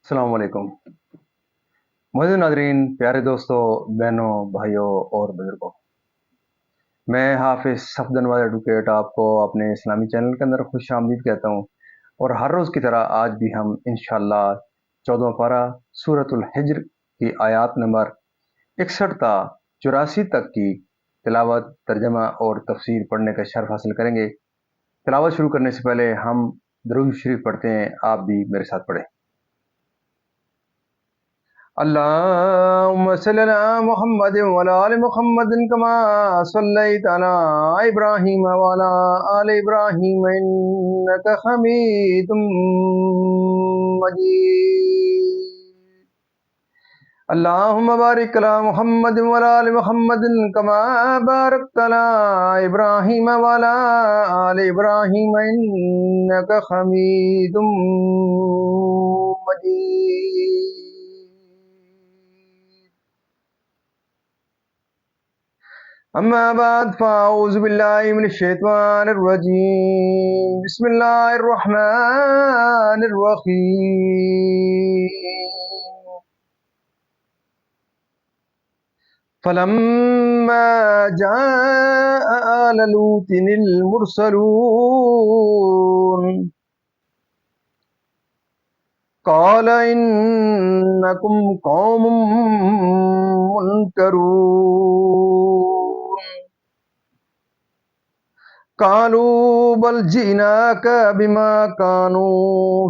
अस्सलाम वालेकुम। मौजूद नाजरीन, प्यारे दोस्तों, बहनों, भाइयों और बुजुर्गों, मैं हाफिज सफदनवाज एडवोकेट आपको अपने इस्लामी चैनल के अंदर खुश आमदीद कहता हूँ। और हर रोज़ की तरह आज भी हम इंशाअल्लाह 14वां पारा सूरतुल हिज्र की आयत नंबर 61 ता 84 तक की तिलावत, तर्जमा और तफसीर पढ़ने का शर्फ हासिल करेंगे। तिलावत शुरू करने से पहले हम दरूद शरीफ पढ़ते हैं। आप भी मेरे साथ पढ़ें। अल्लाहुम्मा सल्ली अला मुहम्मद व अला आलि मुहम्मद कमा सल्लैता अला इब्राहीम व अला आलि इब्राहीम इन्नका हमीदुम मजीद। अल्लाहुम्मा बारिक अला मुहम्मद व अला आलि मुहम्मद कमा बारकता अला इब्राहीम व अला आलि इब्राहीम इन्नका हमीदुम मजीद। अम्मा बाद फ़ाऊज़ु बिल्लाहि मिनश शैतानिर रजीम। बिस्मिल्लाहिर रहमानिर रहीम। फलम्मा जाअ आला लूतिनिल मुरसलून क़ाल इन्नकुम क़ौमुम मुनकरून क़ालू बल जिनाका बिमा कानू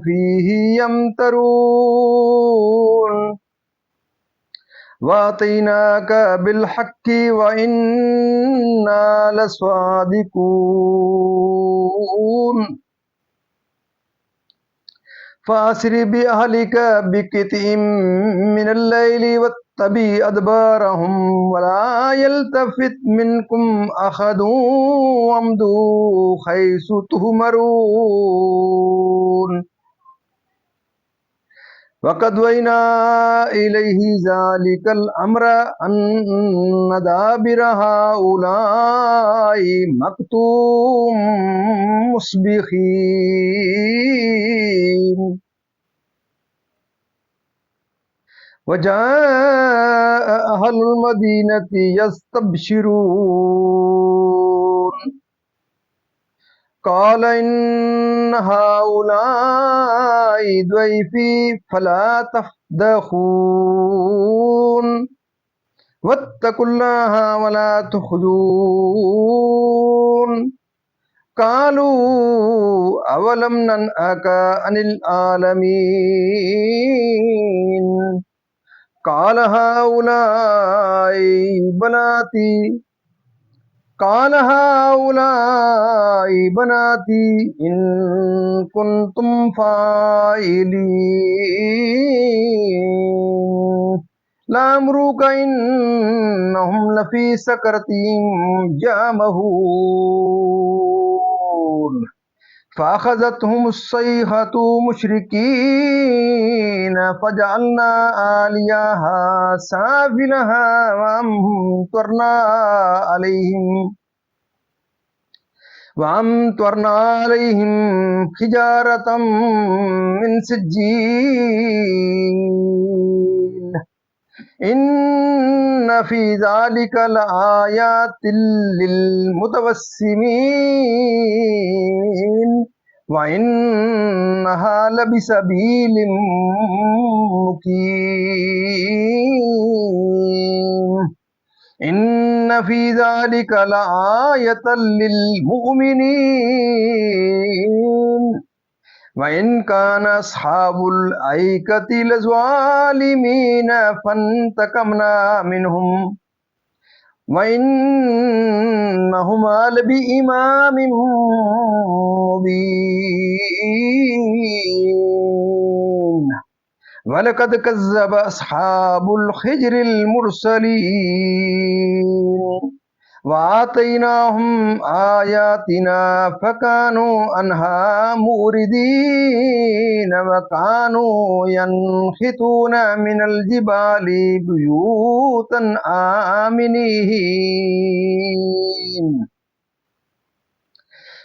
फ़ीही यमतरून वातैनाका बिलहक्कि व इन्ना लस्वादिकून फ़ासिर बिअहलिका बिक़ित्इम मिनल लैलि वत्तबि अदबारहुम वला यल्तफ़ित मिनकुम अहदुन वम्दू हैसु तुहमरून वक़दवैना इलैहि ज़ालिकल अम्र अन्न दाबिर हाउलाई मक़तूम मुस्बिहीन वजाअ अहलुल मदीनति यस्तबशिरून क़ाल इन्न हाउलाई दैफ़ी फला तफ़दख़ून वत्तकुल्लाह वला तुख़्ज़ून क़ालू अवलम नन्हका अनिल आलमीन क़ाल हाउलाई बनाती इन कुन्तुम फ़ाइलीन लामरूका इन्नहुम लफ़ी सकरतिहिम यामहून फ़अख़ज़तहुमुस्सैहतु मुशरिकीन फ़जअलना आलियहा साफ़िलहा वअम्तरना अलैहिम हिजारतम मिन सिज्जील इन्न फ़ी ज़ालिका लआयातिल लिलमुतवस्सिमीन व इन्नहा लबिसबीलिम मुक़ीम इन्न फ़ी ज़ालिका लआयतल लिलमुमिनीन व इन कान अस्हाबुल ऐकति लज़ालिमीन फंतकमना मिनहुम व इन्नहुमा लबिइमामिम मुबीन वलक़द कज़्ज़ब अस्हाबुल हिज्रिल मुरसलीन वआतैनाहुम आयातिना फ़कानू अन्हा मुरिदीन वकानू यनहितून मिनल जिबालि बुयूतन आमिनीन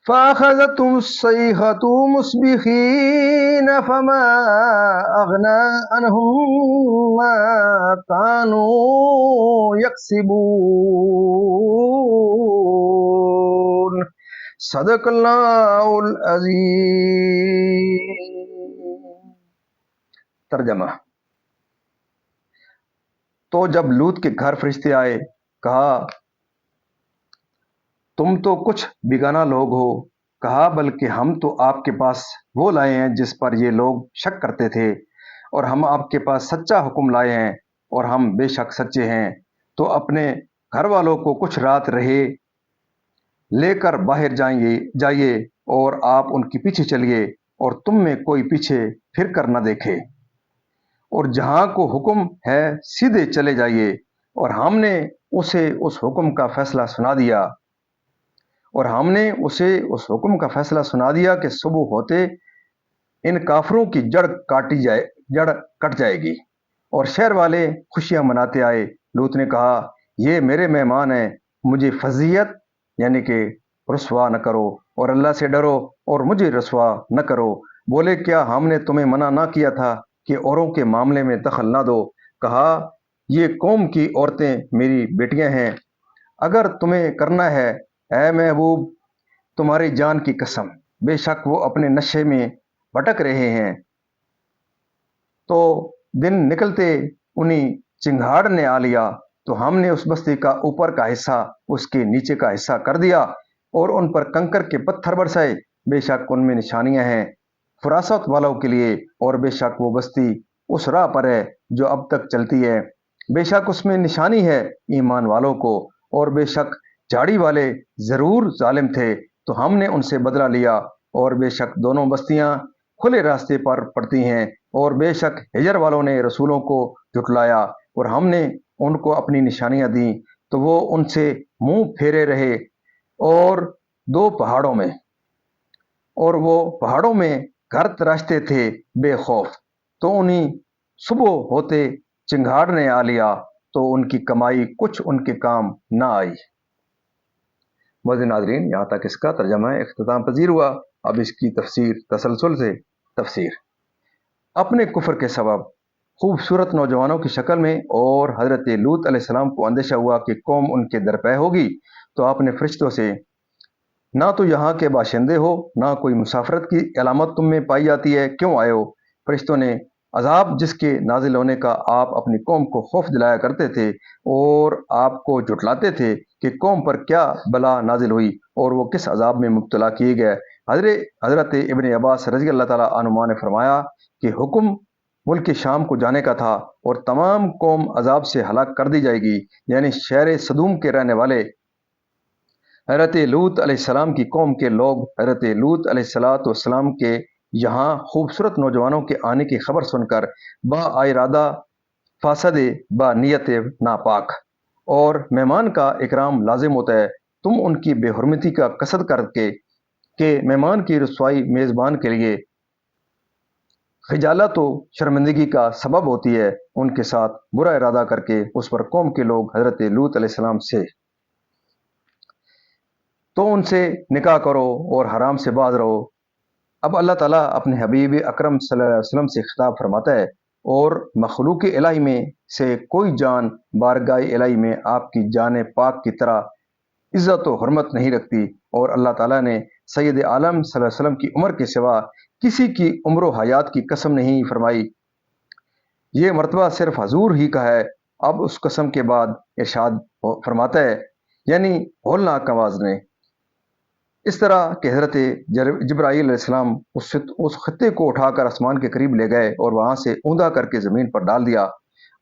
فأخذتهم الصيحة مصبحين فما أغنى عنهم ما كانوا يكسبون صدق اللہ العظیم۔ ترجمہ: تو جب لوط کے گھر فرشتے آئے، کہا تم تو کچھ بیگانہ لوگ ہو۔ کہا بلکہ ہم تو آپ کے پاس وہ لائے ہیں جس پر یہ لوگ شک کرتے تھے، اور ہم آپ کے پاس سچا حکم لائے ہیں، اور ہم بے شک سچے ہیں۔ تو اپنے گھر والوں کو کچھ رات رہے لے کر باہر جائیے اور آپ ان کے پیچھے چلیے، اور تم میں کوئی پیچھے پھر کر نہ دیکھے، اور جہاں کو حکم ہے سیدھے چلے جائیے۔ اور ہم نے اسے اس حکم کا فیصلہ سنا دیا کہ صبح ہوتے ان کافروں کی جڑ کٹ جائے گی۔ اور شہر والے خوشیاں مناتے آئے۔ لوط نے کہا یہ میرے مہمان ہیں، مجھے فضیحت یعنی کہ رسوا نہ کرو، اور اللہ سے ڈرو اور مجھے رسوا نہ کرو۔ بولے کیا ہم نے تمہیں منع نہ کیا تھا کہ اوروں کے معاملے میں دخل نہ دو؟ کہا یہ قوم کی عورتیں میری بیٹیاں ہیں، اگر تمہیں کرنا ہے اے محبوب تمہاری جان کی قسم، بے شک وہ اپنے نشے میں بھٹک رہے ہیں۔ تو دن نکلتے انہیں چنگھاڑ نے آ لیا، تو ہم نے اس بستی کا اوپر کا حصہ اس کے نیچے کا حصہ کر دیا، اور ان پر کنکر کے پتھر برسائے۔ بے شک ان میں نشانیاں ہیں فراست والوں کے لیے، اور بے شک وہ بستی اس راہ پر ہے جو اب تک چلتی ہے، بے شک اس میں نشانی ہے ایمان والوں کو، اور بے شک جھاڑی والے ضرور ظالم تھے، تو ہم نے ان سے بدلہ لیا، اور بے شک دونوں بستیاں کھلے راستے پر پڑتی ہیں، اور بے شک ہجر والوں نے رسولوں کو جھٹلایا، اور ہم نے ان کو اپنی نشانیاں دیں تو وہ ان سے منہ پھیرے رہے، اور وہ پہاڑوں میں گھر تراشتے تھے بے خوف۔ تو انہیں صبح ہوتے چنگھاڑ نے آ لیا، تو ان کی کمائی کچھ ان کے کام نہ آئی۔ معزز ناظرین، یہاں تک اس کا ترجمہ اختتام پذیر ہوا۔ اب اس کی تسلسل سے تفسیر۔ اپنے کفر کے سبب خوبصورت نوجوانوں کی شکل میں اور حضرت لوط علیہ السلام کو اندیشہ ہوا کہ قوم ان کے درپے ہوگی، تو آپ نے فرشتوں سے نہ تو یہاں کے باشندے ہو، نہ کوئی مسافرت کی علامت تم میں پائی جاتی ہے، کیوں آئے ہو؟ فرشتوں نے عذاب جس کے نازل ہونے کا آپ اپنی قوم کو خوف دلایا کرتے تھے اور آپ کو جھٹلاتے تھے کہ قوم پر کیا بلا نازل ہوئی اور وہ کس عذاب میں مبتلا کیے گئے۔ حضرت ابن عباس رضی اللہ تعالیٰ عنہما نے فرمایا کہ حکم ملک شام کو جانے کا تھا، اور تمام قوم عذاب سے ہلاک کر دی جائے گی، یعنی شہر صدوم کے رہنے والے حضرت لوط علیہ السلام کی قوم کے لوگ حضرت لوط علیہ السلام کے یہاں خوبصورت نوجوانوں کے آنے کی خبر سن کر با ارادہ فاسد با نیت ناپاک، اور مہمان کا اکرام لازم ہوتا ہے، تم ان کی بے حرمتی کا قصد کر کے کہ مہمان کی رسوائی میزبان کے لیے خجالت و شرمندگی کا سبب ہوتی ہے، ان کے ساتھ برا ارادہ کر کے اس پر قوم کے لوگ حضرت لوط علیہ السلام سے تو ان سے نکاح کرو اور حرام سے باز رہو۔ اب اللہ تعالیٰ اپنے حبیب اکرم صلی اللہ علیہ وسلم سے خطاب فرماتا ہے، اور مخلوق الہی میں سے کوئی جان بارگاہ الہی میں آپ کی جان پاک کی طرح عزت و حرمت نہیں رکھتی، اور اللہ تعالیٰ نے سید عالم صلی اللہ علیہ وسلم کی عمر کے سوا کسی کی عمر و حیات کی قسم نہیں فرمائی، یہ مرتبہ صرف حضور ہی کا ہے۔ اب اس قسم کے بعد ارشاد فرماتا ہے، یعنی ہولناک آواز نے، اس طرح کہ حضرت جبرائیل علیہ السلام اس خطے کو اٹھا کر آسمان کے قریب لے گئے اور وہاں سے اوندا کر کے زمین پر ڈال دیا،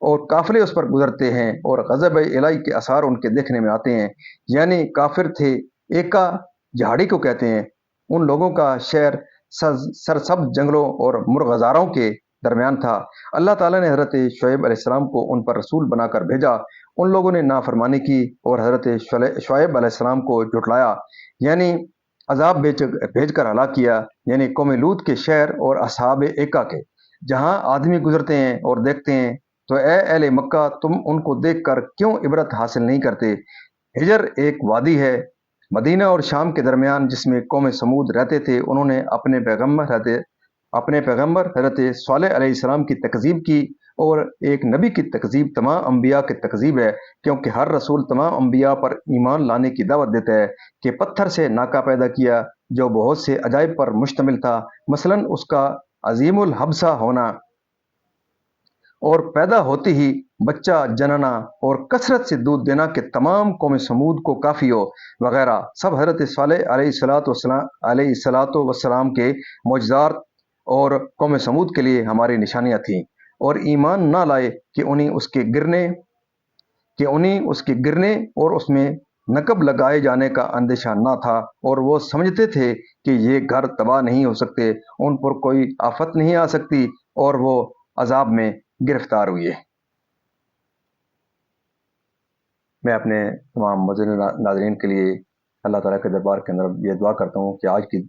اور قافلے اس پر گزرتے ہیں اور غضب الہی کے آثار ان کے دیکھنے میں آتے ہیں، یعنی کافر تھے ایکا جھاڑی کو کہتے ہیں، ان لوگوں کا شہر سرسبز جنگلوں اور مرغزاروں کے درمیان تھا۔ اللہ تعالیٰ نے حضرت شعیب علیہ السلام کو ان پر رسول بنا کر بھیجا، ان لوگوں نے نافرمانی کی اور حضرت شعیب علیہ السلام کو جھٹلایا، یعنی عذاب بھیج کر ہلاک کیا، یعنی قوم لوط کے شہر اور اصحاب ایکا کے جہاں آدمی گزرتے ہیں اور دیکھتے ہیں، تو اے اہل مکہ تم ان کو دیکھ کر کیوں عبرت حاصل نہیں کرتے؟ ہجر ایک وادی ہے मदीना और शाम के दरमियान जिसमें कौम समूद रहते थे, उन्होंने अपने पैगम्बर हज़रत सालेह अलैहिस्सलाम की तकज़ीब की, और एक नबी की तकज़ीब तमाम अम्बिया की तकज़ीब है, क्योंकि हर रसूल तमाम अम्बिया पर ईमान लाने की दावत देता है कि पत्थर से नाका पैदा किया जो बहुत से अजाइब पर मुश्तमिल था, मसलन उसका अजीमुल हब्सा होना और पैदा होते ही बच्चा जनना और कसरत से दूध देना कि तमाम कौम समूद को काफ़ी हो वगैरह, सब हज़रत सालेह अलैहिस्सलातु वस्सलाम के मोजज़ात और कौम समूद के लिए हमारी निशानियाँ थीं, और ईमान ना लाए कि उन्हें उसके गिरने और उसमें नकब लगाए जाने का अंदेशा ना था, और वो समझते थे कि ये घर तबाह नहीं हो सकते, उन पर कोई आफत नहीं आ सकती, और वो अजाब में गिरफ्तार हुए। मैं अपने तमाम मुअज़्ज़िज़ नाज़रीन के लिए अल्लाह ताला के दरबार के अंदर ये दुआ करता हूँ कि आज की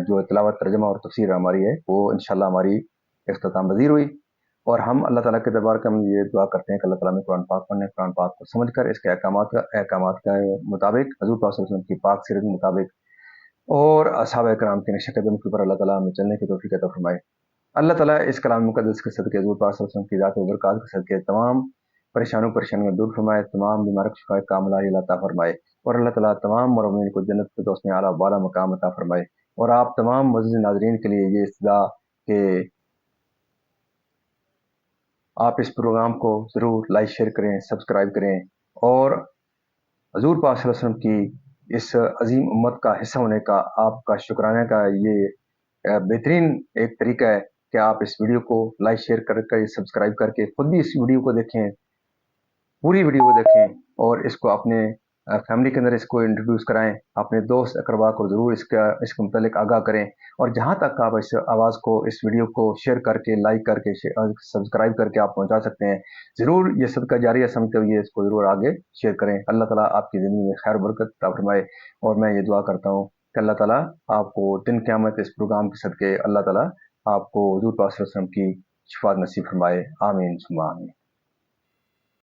जो तिलावत, तर्जुमा और तफसीर हमारी है, वो इंशाअल्लाह हमारी इख्तिताम पज़ीर हुई, और हम अल्लाह ताला के दरबार के अंदर ये दुआ करते हैं कि अल्लाह ताला हमें कुरान पाक पढ़ने, कुरान पाक को समझकर इसके अहकामात के मुताबिक, हज़ूर पाक सल्लल्लाहु अलैहि वसल्लम की पाक सीरत के मुताबिक और असहाबा किराम के नक्श कदम के ऊपर अल्लाह ताला हमें चलने की तौफीक अता फरमाए। अल्लाह ताला इस कलाम मुक़द्दस के सदक़े हज़ूर पाक सल्लल्लाहु अलैहि वसल्लम की ज़ात व बरक़ात के सदक़े तमाम परेशानियों दूर फरमाए, तमाम बीमारों को शिफ़ाए कामिला अता फरमाए, और अल्लाह ताला तमाम मोमिनीन को जन्नत फिरदौस में आला बाला मकाम अता फरमाए। और आप तमाम मुअज़्ज़िज़ नाज़रीन के लिए ये इस्तदा कि आप इस प्रोग्राम को ज़रूर लाइक, शेयर करें, सब्सक्राइब करें, और हज़ूर पाक सल्लल्लाहु अलैहि वसल्लम की इस अज़ीम उम्मत का हिस्सा होने का आपका शुक्राना का ये बेहतरीन एक तरीका है कि आप इस वीडियो को लाइक, शेयर करके, सब्सक्राइब करके खुद भी इस वीडियो को देखें, पूरी वीडियो को देखें, और इसको अपने फैमिली के अंदर इसको इंट्रोड्यूस कराएं, अपने दोस्त अकरबा को ज़रूर इसके मुतालिक आगाह करें, और जहाँ तक आप इस आवाज़ को, इस वीडियो को शेयर करके, लाइक करके, सब्सक्राइब करके आप पहुँचा सकते हैं, ज़रूर ये सदका जारिया समझते हुए इसको ज़रूर आगे शेयर करें। अल्लाह ताला आपकी ज़िंदगी में खैर बरकत अता फरमाए, और मैं ये दुआ करता हूँ कि अल्लाह ताला आपको दिन क़यामत इस प्रोग्राम के सदक़े अल्लाह ताला आपको हज़ूर पाक सल्लल्लाहु अलैहि वसल्लम की शफ़ाअत नसीब फरमाए। आमीन सुम्मा आमीन।